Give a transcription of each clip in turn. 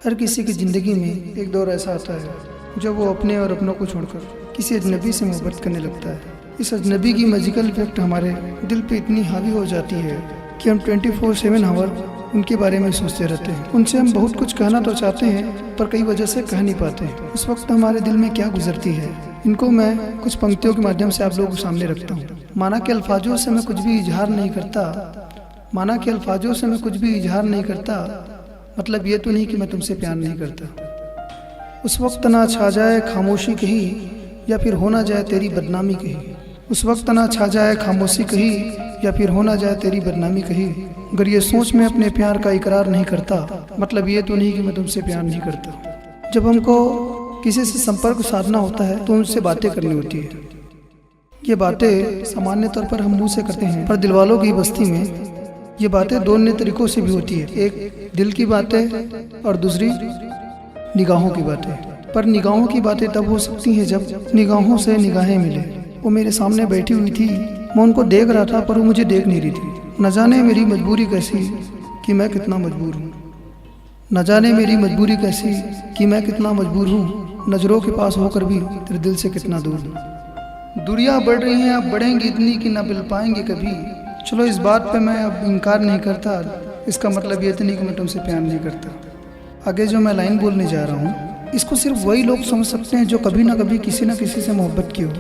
हर किसी की ज़िंदगी में एक दौर ऐसा आता है जब वो अपने और अपनों को छोड़कर किसी अजनबी से मोहब्बत करने लगता है। इस अजनबी की मैजिकल इफेक्ट हमारे दिल पे इतनी हावी हो जाती है कि हम 24/7 आवर उनके बारे में सोचते रहते हैं। उनसे हम बहुत कुछ कहना तो चाहते हैं पर कई वजह से कह नहीं पाते। उस वक्त हमारे दिल में क्या गुजरती है, इनको मैं कुछ पंक्तियों के माध्यम से आप लोगों के सामने रखता हूँ। माना कि अल्फाजों से मैं कुछ भी इजहार नहीं करता, मतलब ये तो नहीं कि मैं तुमसे प्यार नहीं करता। उस वक्त ना छा जाए खामोशी कही या फिर हो ना जाए तेरी बदनामी कही। उस वक्त ना छा जाए खामोशी कही या फिर हो ना जाए तेरी बदनामी कही। अगर ये सोच में अपने प्यार का इकरार नहीं करता, मतलब ये तो नहीं कि मैं तुमसे प्यार नहीं करता। जब हमको किसी से संपर्क साधना होता है तो उनसे बातें करनी होती है। ये बातें सामान्य तौर पर हम मुँह से करते हैं, पर दिलवालों की बस्ती में ये बातें दो अन्य तरीकों से भी होती है। एक दिल की बातें और दूसरी निगाहों की बातें। पर निगाहों की बातें तब हो सकती हैं जब निगाहों से निगाहें मिले। वो मेरे सामने बैठी हुई थी, मैं उनको देख रहा था पर वो मुझे देख नहीं रही थी। न जाने मेरी मजबूरी कैसी कि मैं कितना मजबूर हूँ, न जाने मेरी मजबूरी कैसी कि मैं कितना मजबूर हूँ। नज़रों के पास होकर भी तेरे दिल से कितना दूर हूँ। दूरियाँ बढ़ रही हैं, अब बढ़ेंगी इतनी कि न मिल पाएंगे कभी। चलो इस बात पे मैं अब इनकार नहीं करता, इसका मतलब ये तो नहीं कि मैं तुमसे प्यार नहीं करता। आगे जो मैं लाइन बोलने जा रहा हूँ, इसको सिर्फ वही लोग समझ सकते हैं जो कभी ना कभी किसी न किसी से मोहब्बत की हो।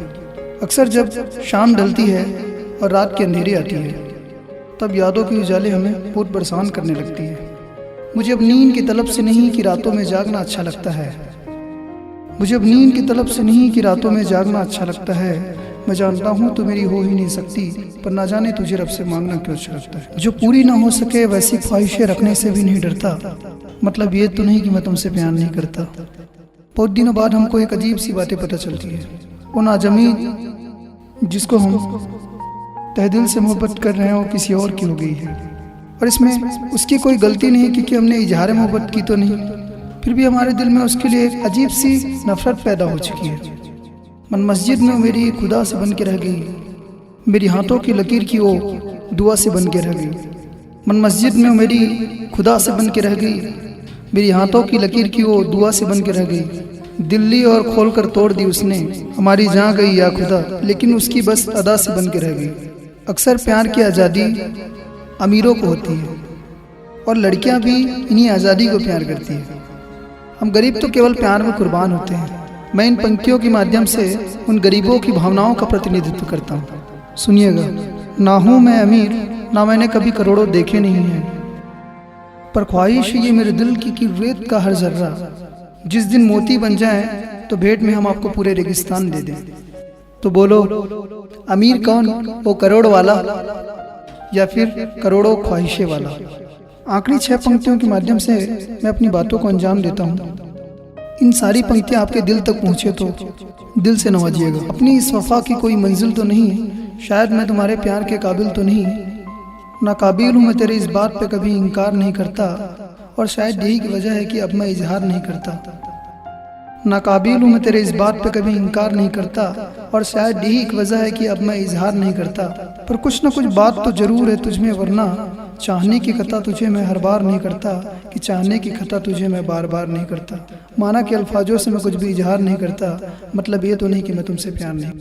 अक्सर जब शाम ढलती है और रात की अंधेरी आती है, तब यादों की उजाले हमें बहुत परेशान करने लगती है। मुझे अब नींद की तलब से नहीं कि रातों में जागना अच्छा लगता है। मुझे अब नींद की तलब से नहीं कि रातों में जागना अच्छा लगता है। मैं जानता हूँ तो मेरी हो ही नहीं सकती, पर ना जाने तुझे रब से मांगना क्यों अच्छा लगता है। जो पूरी ना हो सके वैसी ख्वाहिशें रखने से भी नहीं डरता, मतलब ये तो नहीं कि मैं तुमसे प्यार नहीं करता। बहुत दिनों बाद हमको एक अजीब सी बातें पता चलती है। वो नाजमी जिसको हम तहे दिल से मोहब्बत कर रहे हैं वो किसी और की हो गई है, और इसमें उसकी कोई गलती नहीं क्योंकि हमने इजहार मोहब्बत की तो नहीं, फिर भी हमारे दिल में उसके लिए एक अजीब सी नफरत पैदा हो चुकी है। मन मस्जिद में मेरी खुदा से बन के रह गई, मेरी हाथों की लकीर की वो दुआ से बन के रह गई। मन मस्जिद में मेरी खुदा से बन के रह गई, मेरी हाथों की लकीर की वो दुआ से बन के रह गई। दिल्ली और खोल कर तोड़ दी उसने, हमारी जहाँ गई या खुदा, लेकिन उसकी बस अदा से बन के रह गई। अक्सर प्यार की आज़ादी अमीरों को होती है और लड़कियाँ भी इन्हीं आज़ादी को प्यार करती है। हम गरीब तो केवल प्यार में कुर्बान होते हैं। मैं इन पंक्तियों के माध्यम से उन गरीबों की भावनाओं का प्रतिनिधित्व करता हूँ। सुनिएगा। ना हूँ मैं अमीर, ना मैंने कभी करोड़ों देखे नहीं हैं, पर ख्वाहिश ये मेरे दिल की कि रेत का हर जर्रा जिस दिन मोती बन जाए तो भेंट में हम आपको पूरे रेगिस्तान दे दें। तो बोलो अमीर कौन, वो करोड़ वाला या फिर करोड़ों ख्वाहिशें वाला। आखिरी 6 पंक्तियों के माध्यम से मैं अपनी बातों को अंजाम देता हूँ। इन सारी पंक्तियाँ आपके दिल तक पहुँचे तो दिल से नवाजिएगा। अपनी इस वफा की कोई मंजिल तो नहीं, शायद मैं तुम्हारे प्यार के काबिल तो नहीं, नाकाबिल हूँ मैं तेरे इस बात पे कभी इनकार नहीं करता, और शायद यही की वजह है कि अब मैं इजहार नहीं करता। नाकाबिल हूँ मैं तेरे इस बात पे कभी इनकार नहीं करता, और शायद यही एक वजह है कि अब मैं इजहार नहीं करता। पर कुछ न कुछ बात तो जरूर है तुझमें, वरना चाहने की खता तुझे मैं हर बार नहीं करता, कि चाहने की खता तुझे मैं बार बार नहीं करता। माना कि अल्फाजों से मैं कुछ भी इजहार नहीं करता, मतलब ये तो नहीं कि मैं तुमसे प्यार नहीं